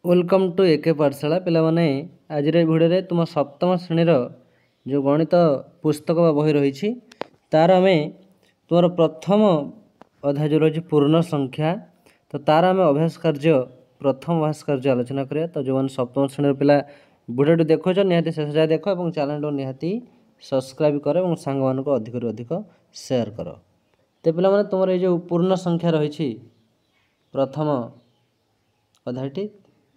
Welcome to एके पाठशाला पे आज भिडियो तुम सप्तम श्रेणीर जो गणित पुस्तक बा बही रही तार आम तुम प्रथम अध्याय जो रही पूर्ण संख्या तो तार आम अभ्यास कार्य प्रथम अभ्यास कार्य आलोचना करिया। तो जो सप्तम श्रेणी पिला भिडियो देख निहाती शेष जाए देख और चैनल निहाती सब्सक्राइब कर और सांग मान अधिक अधिक शेयर कर। तो पे तुम ये जो पूर्ण संख्या रही प्रथम अध्यायटी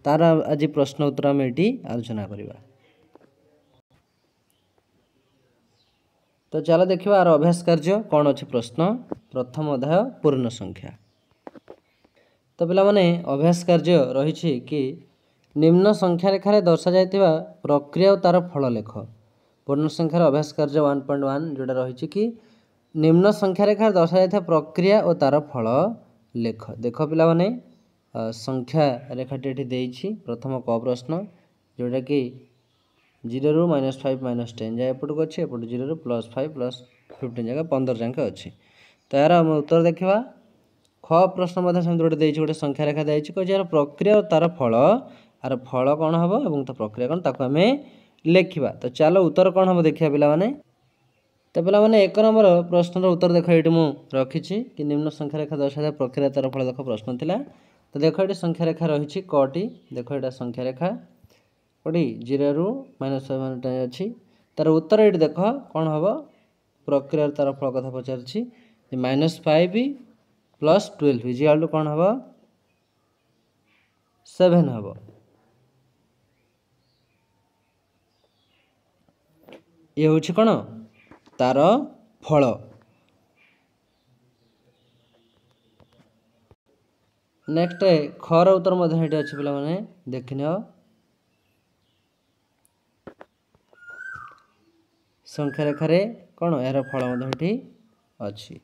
तार आज प्रश्न उत्तर आम ये आलोचना करवा। तो चलो देखा आर अभ्यास कार्य कौन अच्छे प्रश्न प्रथम अध्याय पूर्ण संख्या। तो पिला माने अभ्यास कार्य रही कि निम्न संख्या रेखार दर्शा जाइतिबा प्रक्रिया और तार फल लेख। पूर्ण संख्यार अभ्यास कार्य 1.1 जोटा रही कि निम्न संख्या रेखार दर्शा जाइतिबा प्रक्रिया और तार फल लेख। देख पिला माने संख्या रेखाटी ये देछि प्रथम क प्रश्न जोटा कि 0 रु -5 -10 जाए एपटू अच्छे एपट 0 रु +5 +15 जगह 15 जाके अच्छे। तो यार आम उत्तर देखा ख प्रश्न सेमती गोटे गोटे संख्या रेखा देती कह यार प्रक्रिया और तार फल आर फल कौन हम और तो प्रक्रिया कौन ताको आम लिखा। तो चलो उत्तर कौन हम देखा पिला माने। तो पिला माने 1 नंबर प्रश्न उत्तर देख ये मुझे रखी कि निम्न संख्या रेखा दर्शा प्रक्रिया तार फल देख प्रश्न थिला। तो देख ये संख्या रेखा रही कटी देख यहाँ संख्या रेखा कटी 0 रु -5 अच्छी तार उत्तर ये देख कौन हम प्रक्रिया तार फल कथा पचार -5 +12 इजिकाल कौन हम 7 हम। ये हूँ कौन तार फल। नेक्स्ट खर उत्तर ये अच्छे पिला माने देखने संख्या रेखार कौन यार फल ये अच्छी।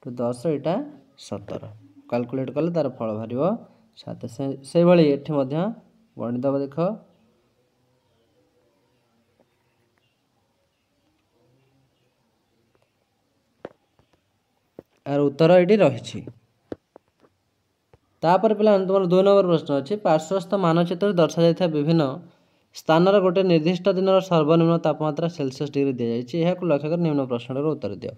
तो 10 यहाँ 17 कैलकुलेट कले तार फल बाहर 7 से भाई ये गणित देख यार उत्तर ये रही। तापर पे तुम 2 नंबर प्रश्न अच्छे पार्श्वस्थ मानचित्र दर्शा जाता विभिन्न स्थानर गोटे निर्दिष्ट दिन सर्वनिम्न तापमात्रा सेल्सियस डिग्री दी जाए लक्ष्य कर निम्न प्रश्न उत्तर दियो।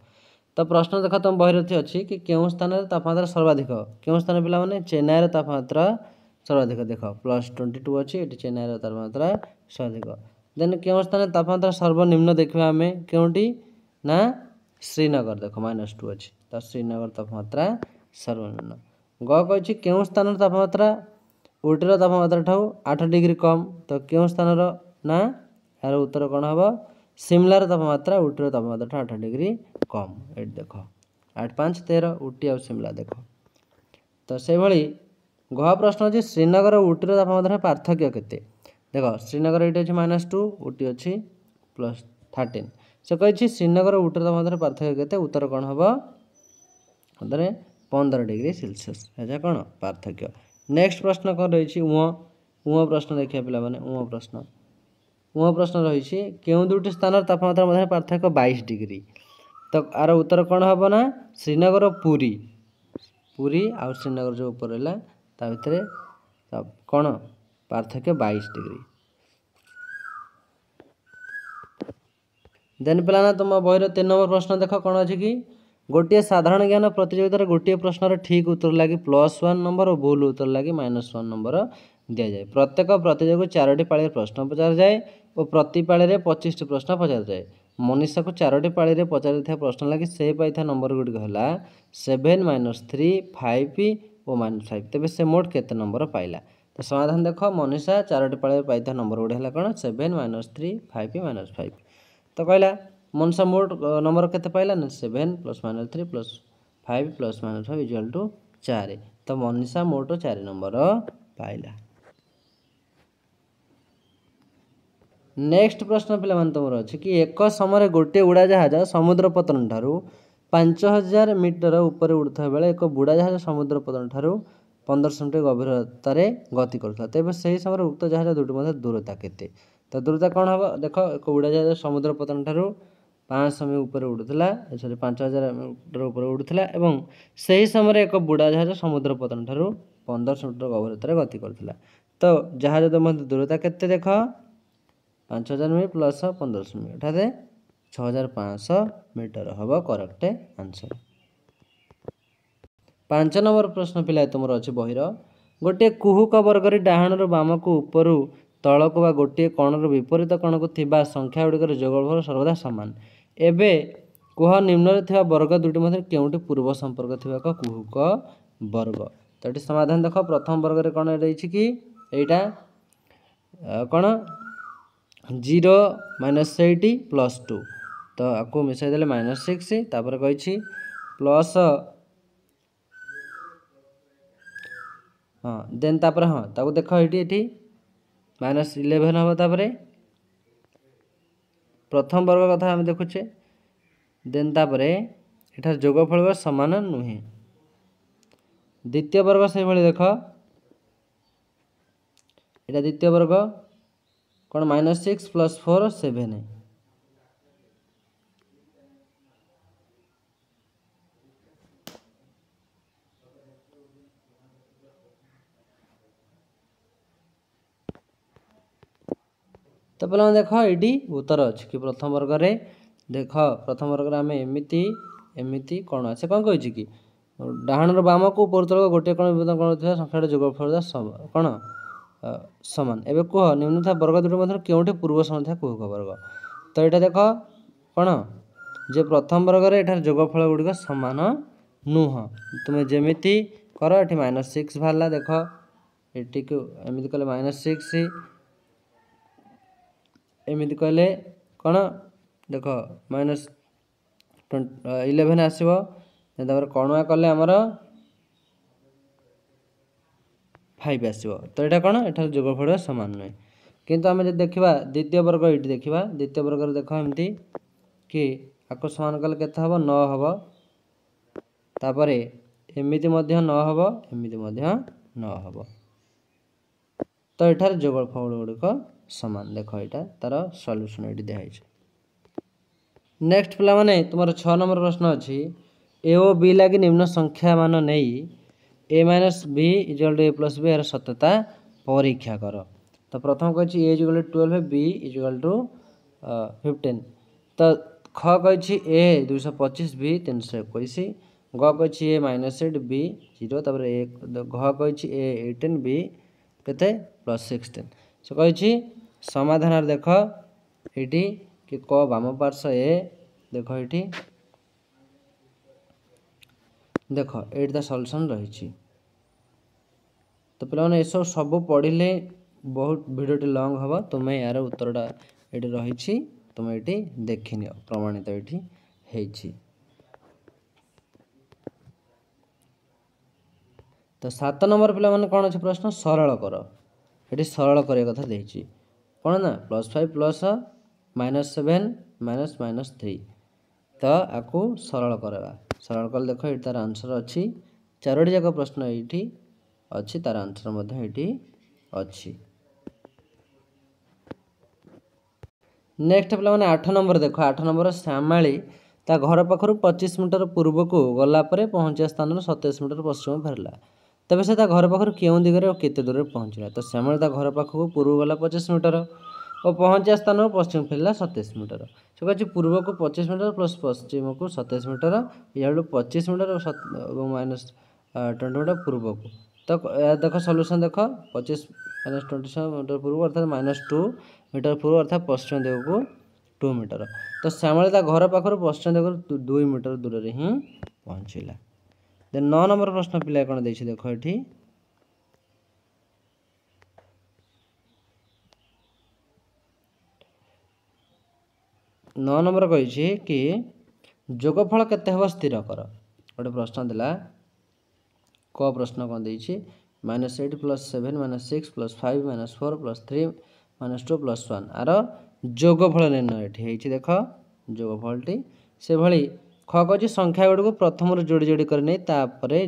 तो प्रश्न देख तुम बही अच्छी कि केउं स्थान तापमात्रा सर्वाधिक केउं स्थान पिला माने चेन्नई तापमात्रा सर्वाधिक देख +22 अच्छी ये चेन्नई तापमात्रा सर्वाधिक। देन केउं स्थान तापमात्रा सर्वनिम्न देखा आम केउटी ना श्रीनगर देख -2 अच्छी तो श्रीनगर तापमात्रा सर्वनिम्न। ग कही केउं स्थान तापमात्रा उटीर तापमात्रा ठाऊ 8 डिग्री कम तो केउं स्थान ना यार उत्तर कौन हम सिमलार तापमात्रा उटीर तापमात्रा ठाऊ 8 डिग्री कम ये देख 8 5 13 उटी आ सिमला देख। तो से भाई घ प्रश्न अच्छे श्रीनगर और उटीर तापमात्रा पार्थक्य केते देख श्रीनगर ये अच्छे -2 उटी अच्छी +13 से कही श्रीनगर और उटीर तापमात्रा पार्थक्य केते उत्तर कौन हम उत्तर 15 डिग्री सेल्सियस है कौन पार्थक्य। नेक्स्ट प्रश्न कौन रही उँ प्रश्न देखिए पिला माने उँ प्रश्न रही केउं दुटी स्थान तापमात्रा मध्य पार्थक्य 22 डिग्री तो आर उत्तर कौन हम ना श्रीनगर पुरी पुरी आ श्रीनगर जो ऊपर रहा ता भितर कौन पार्थक्य 22 डिग्री। देन पिला ना तुम बहर 3 नंबर प्रश्न देख कौन अच्छे कि गोटे साधारण ज्ञान प्रतियोगितार गोटे प्रश्नर ठीक उत्तर लगी +1 नंबर और भूल उत्तर लगी -1 नंबर दि जाए। प्रत्येक प्रतियोगी 4टी पाली प्रश्न पचार जाए और प्रति पाली 25टी प्रश्न पचार जाए। मनीषा को 4टी पाली पचार प्रश्न लगी से पाई नंबर गुड़िक है 7 -3 5 और -5 तेज से मोट केते नंबर पाइला। तो समाधान देख मनीषा 4टी पाली पाई नंबर गुड़ी है कौन 7 -3 5 -5 तो कहला मनीषा मोट नंबर केते पाइला ना 7 +-3 +5 +-5 इक्वल टू 4 तो मनीषा मोट 4 नंबर पाइला। नेक्स्ट प्रश्न पिला माने तुमर अछि कि एक समय गोटे उड़ाजहाज समुद्र पतन ठारू 5000 मीटर ऊपर उड़ुता बेले एक बुड़ाजहाज समुद्र पतन ठारू 1500 मीटर गभीरतार गति करता तेज से समय उक्त जहाज दुटी मध्य दूरता केते। तो दूरता कौन हम देख एक उड़ाजहाज समुद्र पतन ठारू 500 मी ऊपर उड़ुला सॉरी 5000 मीटर ऊपर उड़ुला एवं सही समय एक बुड़ा जहाज समुद्र पतन ठारू 1500 मीटर गभीरतार गति करथिला। तो जहाज मध्य दूरता केते देख 5000 मी प्लस 1500 मी अर्थात 6500 मीटर हम करेक्ट आंसर। 5 नंबर प्रश्न पिला तुम अच्छे बहिर गोटे कुहुक वर्गर डाहाण बाम को ऊपर तलक बा गोटे कणर विपरीत कण को थिबा संख्या गुड़िकर जोगफल सर्वदा सामान। एबे कुह निम्न थिबा वर्ग दुटी मध्य केउटी पूर्व संपर्क थिबा एक कुहुक वर्ग। तो ये समाधान देख प्रथम वर्ग रे कौन रही कि एटा कौन 0 -80 +2 तो आपको मिसाई देले -6 तापर कही प्लस हाँ देन तापर हाँ ताको देख ये -11 हम तापर प्रथम वर्ग कथा आम देखुचे देन तापर एठार जोगफल समान नुहे। द्वितीय वर्ग से भाई देख एटा द्वितीय वर्ग कौन -6 + 4 7 तो पे देख ये उत्तर अच्छी कि प्रथम वर्ग रे देख प्रथम वर्ग आम एमती एमती कौन अच्छे कौन कही कि डाहाण बाम को ऊपर तल गोटे कण कौन थी संख्या जोगफल कौन सामान। एवं कह निम्न था वर्ग दुटी मध्य केउठी पूर्व समान था कुहुक वर्ग। तो यहाँ देख कौन जे प्रथम वर्ग रे एठार जोगफल गुड़िक सामान नुह तुम्हें जमीती कर ये -6 बाहर देख ये एमती कले -6 एमती कहले कौन देख -11 आसो कणुआ कले आमर 5 आसो। तो यहाँ कौन एठार जोगफल सामान नुहे किंतु आम जो देखा द्वितीय वर्ग ये देखा द्वितीय वर्ग देख एमती कि आपको सामान कले के 9 हम तापर एमती 9 हम एमती 9 हम। तो एठार जोगफल गुड़िक सामान देख यहाँ तार सल्यूशन ये दिखाई। नेक्स्ट पिला माने तुम 6 नंबर प्रश्न अच्छी ए ओ बी लगी निम्न संख्या मान नहीं a - b = a + b यार सत्यता परीक्षा कर। तो प्रथम कही a = 12 b = 15 तो ख कही a 225 b 321 ग कही a -8 b 0 तापर घ कही a 18 b केते +16 से कही समाधान देख ये कि क बाम पार्श्व ए देख ये देख ये द सल्यूशन रही। तो पे सब सब पढ़ले बहुत भिडियोटी लंग हम तुम्हें यार उत्तरटा ये रही तुम्हें ये देखनी प्रमाणित ये। तो 7 नंबर पिला माने कौन अच्छे प्रश्न सरल कर ये सरल करने कथा देखी कौन ना +5 + -7 - -3 तो आपको सरल करवा सरल कल देख ये तार आंसर अच्छी 4टी जाक प्रश्न ये अच्छी तार आंसर ये अच्छी। नेक्स्ट पिला माने 8 नंबर देख 8 नंबर श्यामाली ता घर पाखर 25 मीटर पूर्व को गलापर पहुँचा स्थान 27 मीटर पश्चिम फेरला तेज से घर पाखर क्यों दिगरे और केते दूर पहुँचला। तो श्यामाली ता घर पाखक पूर्व गला 25 मीटर और पहुँचा स्थान पश्चिम फेरला 27 मीटर से कहे पूर्व को 25 मीटर प्लस पश्चिम को 27 मीटर या 25 मीटर -20 मीटर पूर्व को। तो देख सल्यूशन देख 25 - 20 मीटर पूर्व अर्थात -2 मीटर पूर्व अर्थात पश्चिम दिग को 2 मीटर। तो श्यामाली ता घर पाखर पश्चिम दिग 2 मीटर दूर ही पहुँचला। 9 नंबर प्रश्न पिला कौन देख ये 9 नंबर कही कि जोगफल केते हम स्थिर कर गोटे प्रश्न दिला क प्रश्न कौन दे -8 + 7 - 6 + 5 - 4 + 3 - 2 + 1 आर जोगफल निर्णय ये देख जोगफलटी से भली ख कह संख्या गुड़ी को प्रथम जोड़ी जोड़ी कर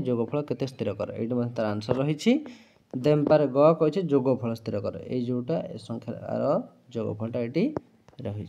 जोगफल केते स्थिर कर ये तार आंसर रही। देन पार ग कही जोगफल स्थिर कर ये जोटा संख्या जोगफलटा ये रही।